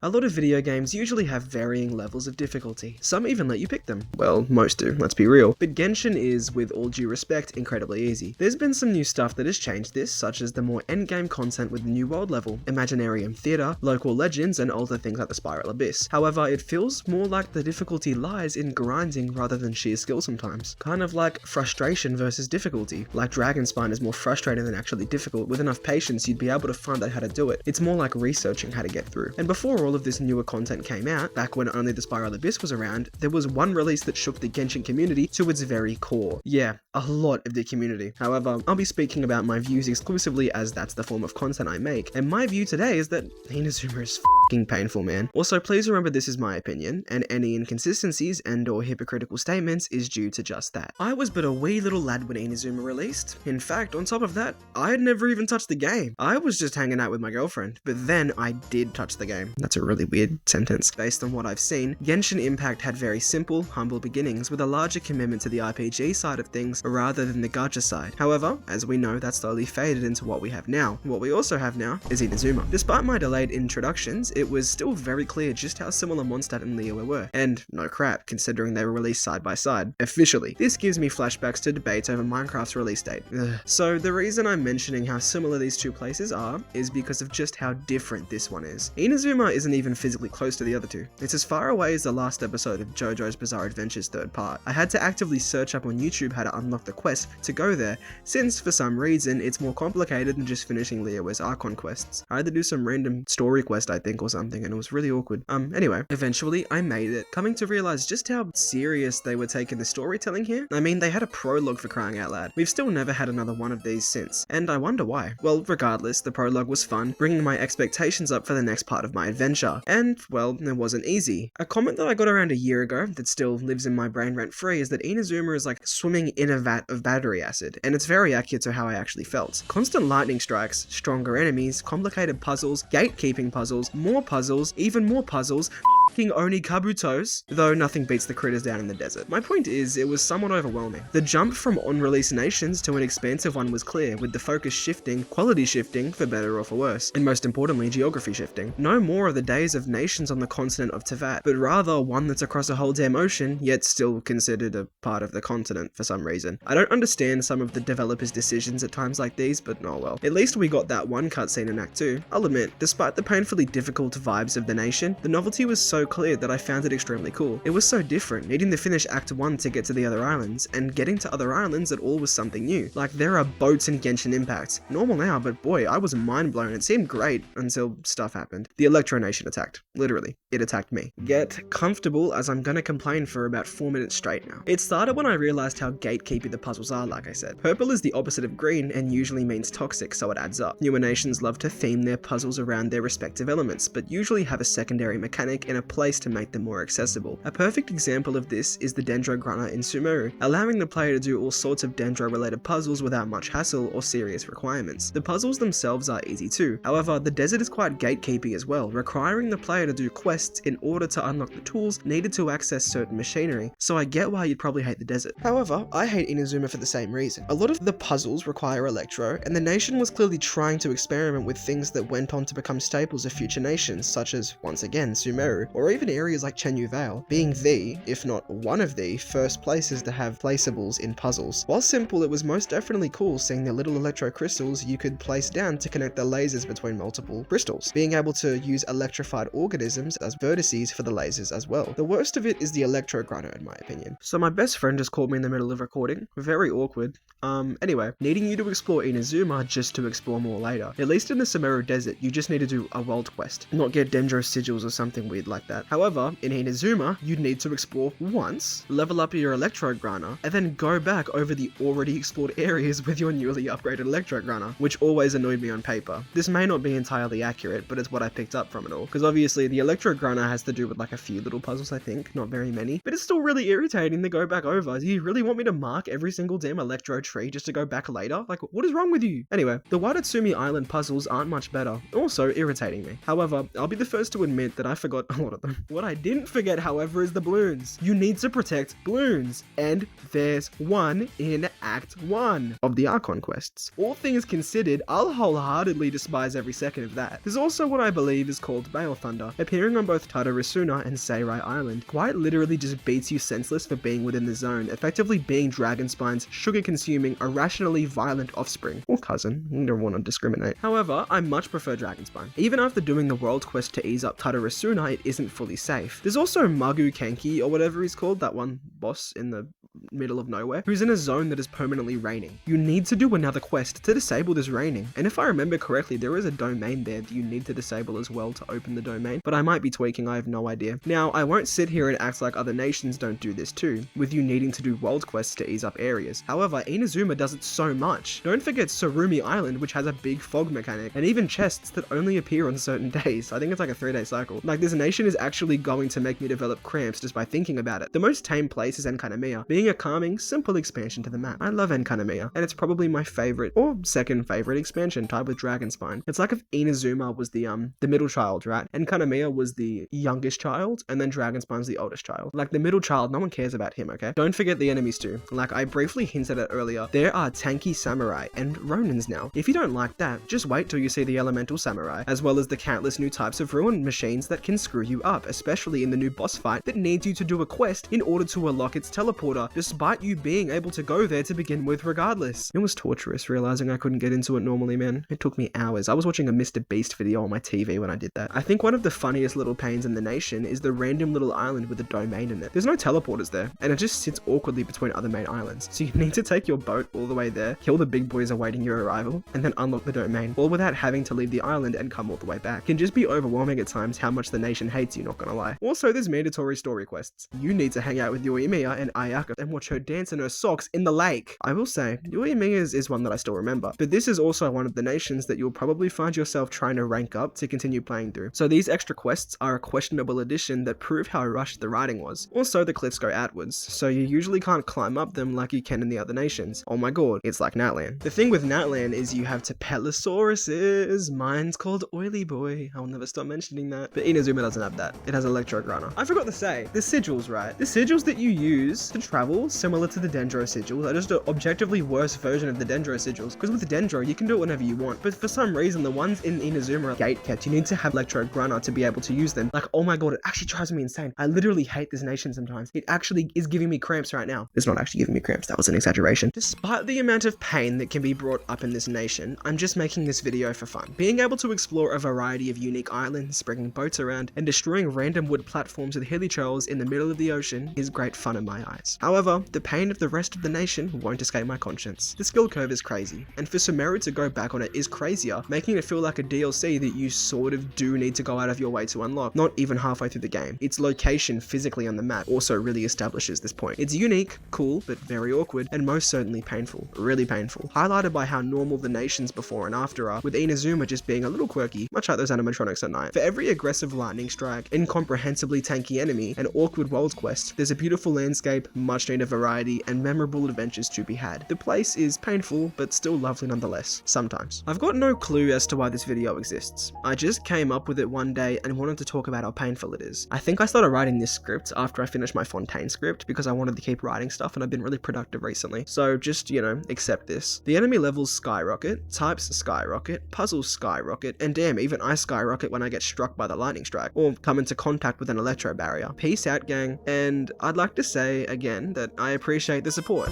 A lot of video games usually have varying levels of difficulty. Some even let you pick them. Well, most do, let's be real. But Genshin is, with all due respect, incredibly easy. There's been some new stuff that has changed this, such as the more endgame content with the New World level, Imaginarium Theater, local legends, and older things like the Spiral Abyss. However, it feels more like the difficulty lies in grinding rather than sheer skill sometimes. Kind of like frustration versus difficulty. Like Dragonspine is more frustrating than actually difficult. With enough patience, you'd be able to find out how to do it. It's more like researching how to get through. And before all of this newer content came out, back when only the Spiral Abyss was around, there was one release that shook the Genshin community to its very core. Yeah, a lot of the community. However, I'll be speaking about my views exclusively as that's the form of content I make, and my view today is that Inazuma is fucking painful, man. Also, please remember this is my opinion, and any inconsistencies and or hypocritical statements is due to just that. I was but a wee little lad when Inazuma released. In fact, on top of that, I had never even touched the game. I was just hanging out with my girlfriend, but then I did touch the game. That's a really weird sentence. Based on what I've seen, Genshin Impact had very simple, humble beginnings with a larger commitment to the RPG side of things rather than the gacha side. However, as we know, that slowly faded into what we have now. What we also have now is Inazuma. Despite my delayed introductions, it was still very clear just how similar Mondstadt and Liyue were. And no crap, considering they were released side by side. Officially. This gives me flashbacks to debates over Minecraft's release date. Ugh. So the reason I'm mentioning how similar these two places are is because of just how different this one is. Inazuma isn't even physically close to the other two. It's as far away as the last episode of JoJo's Bizarre Adventures third part. I had to actively search up on YouTube how to unlock the quest to go there, since for some reason it's more complicated than just finishing Liyue's Archon quests. I had to do some random story quest I think or something, and it was really awkward. Anyway, eventually I made it, coming to realize just how serious they were taking the storytelling here. I mean, they had a prologue for crying out loud. We've still never had another one of these since, and I wonder why. Well, regardless, the prologue was fun, bringing my expectations up for the next part of my adventure, and, well, it wasn't easy. A comment that I got around a year ago that still lives in my brain rent-free is that Inazuma is like swimming in a vat of battery acid, and it's very accurate to how I actually felt. Constant lightning strikes, stronger enemies, complicated puzzles, gatekeeping puzzles, more puzzles, even more puzzles, Oni Kabutos, though nothing beats the critters down in the desert. My point is, it was somewhat overwhelming. The jump from on-release nations to an expansive one was clear, with the focus shifting, quality shifting, for better or for worse, and most importantly, geography shifting. No more of the days of nations on the continent of Teyvat, but rather one that's across a whole damn ocean, yet still considered a part of the continent for some reason. I don't understand some of the developers' decisions at times like these, but oh well. At least we got that one cutscene in Act 2. I'll admit, despite the painfully difficult vibes of the nation, the novelty was so clear that I found it extremely cool. It was so different, needing to finish Act 1 to get to the other islands, and getting to other islands at all was something new. Like, there are boats in Genshin Impact. Normal now, but boy, I was mind blown. It seemed great until stuff happened. The Electro Nation attacked. Literally, it attacked me. Get comfortable, as I'm gonna complain for about 4 minutes straight now. It started when I realized how gatekeepy the puzzles are, like I said. Purple is the opposite of green and usually means toxic, so it adds up. Newer nations love to theme their puzzles around their respective elements, but usually have a secondary mechanic in a place to make them more accessible. A perfect example of this is the Dendrogrunner in Sumeru, allowing the player to do all sorts of Dendro-related puzzles without much hassle or serious requirements. The puzzles themselves are easy too. However, the desert is quite gatekeepy as well, requiring the player to do quests in order to unlock the tools needed to access certain machinery, so I get why you'd probably hate the desert. However, I hate Inazuma for the same reason. A lot of the puzzles require Electro, and the nation was clearly trying to experiment with things that went on to become staples of future nations, such as, once again, Sumeru, or even areas like Chenyu Vale, being the, if not one of the, first places to have placeables in puzzles. While simple, it was most definitely cool seeing the little electro crystals you could place down to connect the lasers between multiple crystals, being able to use electrified organisms as vertices for the lasers as well. The worst of it is the Electro Grunner, in my opinion. So my best friend just called me in the middle of recording. Very awkward. Anyway, needing you to explore Inazuma just to explore more later. At least in the Sumeru Desert, you just need to do a world quest, not get Dendro sigils or something weird like that. However, in Inazuma, you'd need to explore once, level up your Electro Grunner, and then go back over the already explored areas with your newly upgraded Electro Grunner, which always annoyed me on paper. This may not be entirely accurate, but it's what I picked up from it all, because obviously the Electro Grunner has to do with like a few little puzzles, I think, not very many, but it's still really irritating to go back over. Do you really want me to mark every single damn Electro tree just to go back later? Like, what is wrong with you? Anyway, the Wadatsumi Island puzzles aren't much better, also irritating me. However, I'll be the first to admit that I forgot a of them. What I didn't forget, however, is the balloons. You need to protect balloons, and there's one in Act 1 of the Archon quests. All things considered, I'll wholeheartedly despise every second of that. There's also what I believe is called Bale Thunder, appearing on both Tatarasuna and Seirai Island. Quite literally just beats you senseless for being within the zone, effectively being Dragonspine's sugar-consuming, irrationally violent offspring, or cousin. You don't want to discriminate. However, I much prefer Dragonspine. Even after doing the world quest to ease up Tatarasuna, it isn't fully safe. There's also Magu Kenki, or whatever he's called, that one boss in the middle of nowhere, who's in a zone that is permanently raining. You need to do another quest to disable this raining, and if I remember correctly, there is a domain there that you need to disable as well to open the domain, but I might be tweaking, I have no idea. Now, I won't sit here and act like other nations don't do this too, with you needing to do world quests to ease up areas. However, Inazuma does it so much. Don't forget Surumi Island, which has a big fog mechanic, and even chests that only appear on certain days. I think it's like a 3-day cycle. Like, this nation is actually going to make me develop cramps just by thinking about it. The most tame place is Enkanomiya, being a calming, simple expansion to the map. I love Enkanomiya, and it's probably my favorite, or second favorite expansion, tied with Dragonspine. It's like if Inazuma was the middle child, right? Enkanomiya was the youngest child, and then Dragonspine's the oldest child. Like, the middle child, no one cares about him, okay? Don't forget the enemies too. Like I briefly hinted at earlier, there are tanky samurai and Ronins now. If you don't like that, just wait till you see the elemental samurai, as well as the countless new types of ruin machines that can screw you up, especially in the new boss fight that needs you to do a quest in order to unlock its teleporter, despite you being able to go there to begin with regardless. It was torturous realizing I couldn't get into it normally, man. It took me hours. I was watching a Mr. Beast video on my TV when I did that. I think one of the funniest little pains in the nation is the random little island with a domain in it. There's no teleporters there, and it just sits awkwardly between other main islands. So you need to take your boat all the way there, kill the big boys awaiting your arrival, and then unlock the domain, all without having to leave the island and come all the way back. It can just be overwhelming at times how much the nation hates you, not gonna lie. Also, there's mandatory story quests. You need to hang out with Yoimiya and Ayaka and watch her dance in her socks in the lake. I will say, Yoimiya is one that I still remember, but this is also one of the nations that you'll probably find yourself trying to rank up to continue playing through. So these extra quests are a questionable addition that prove how rushed the writing was. Also, the cliffs go outwards, so you usually can't climb up them like you can in the other nations. Oh my god, it's like Natlan. The thing with Natlan is you have Tapelosauruses. Mine's called Oily Boy. I'll never stop mentioning that. But Inazuma doesn't have that. It has Electrograna. I forgot to say, the sigils, right? The sigils that you use to travel, similar to the Dendro sigils, are just an objectively worse version of the Dendro sigils. Because with Dendro, you can do it whenever you want. But for some reason, the ones in Inazuma are gate-kept. You need to have Electrograna to be able to use them. Like, oh my god, it actually drives me insane. I literally hate this nation sometimes. It actually is giving me cramps right now. It's not actually giving me cramps. That was an exaggeration. Despite the amount of pain that can be brought up in this nation, I'm just making this video for fun. Being able to explore a variety of unique islands, bringing boats around, and destroying random wood platforms with hilichurls in the middle of the ocean is great fun in my eyes. However, the pain of the rest of the nation won't escape my conscience. The skill curve is crazy, and for Sumeru to go back on it is crazier, making it feel like a DLC that you sort of do need to go out of your way to unlock, not even halfway through the game. Its location physically on the map also really establishes this point. It's unique, cool, but very awkward, and most certainly painful. Really painful. Highlighted by how normal the nations before and after are, with Inazuma just being a little quirky, much like those animatronics at night. For every aggressive lightning strike, incomprehensibly tanky enemy, and awkward world quest, there's a beautiful landscape, much needed variety, and memorable adventures to be had. The place is painful, but still lovely nonetheless, sometimes. I've got no clue as to why this video exists. I just came up with it one day and wanted to talk about how painful it is. I think I started writing this script after I finished my Fontaine script because I wanted to keep writing stuff and I've been really productive recently. So just, you know, accept this. The enemy levels skyrocket, types skyrocket, puzzles skyrocket, and damn, even I skyrocket when I get struck by the lightning strike or come into contact with an electro barrier. Peace out, gang, and I'd like to say again that I appreciate the support.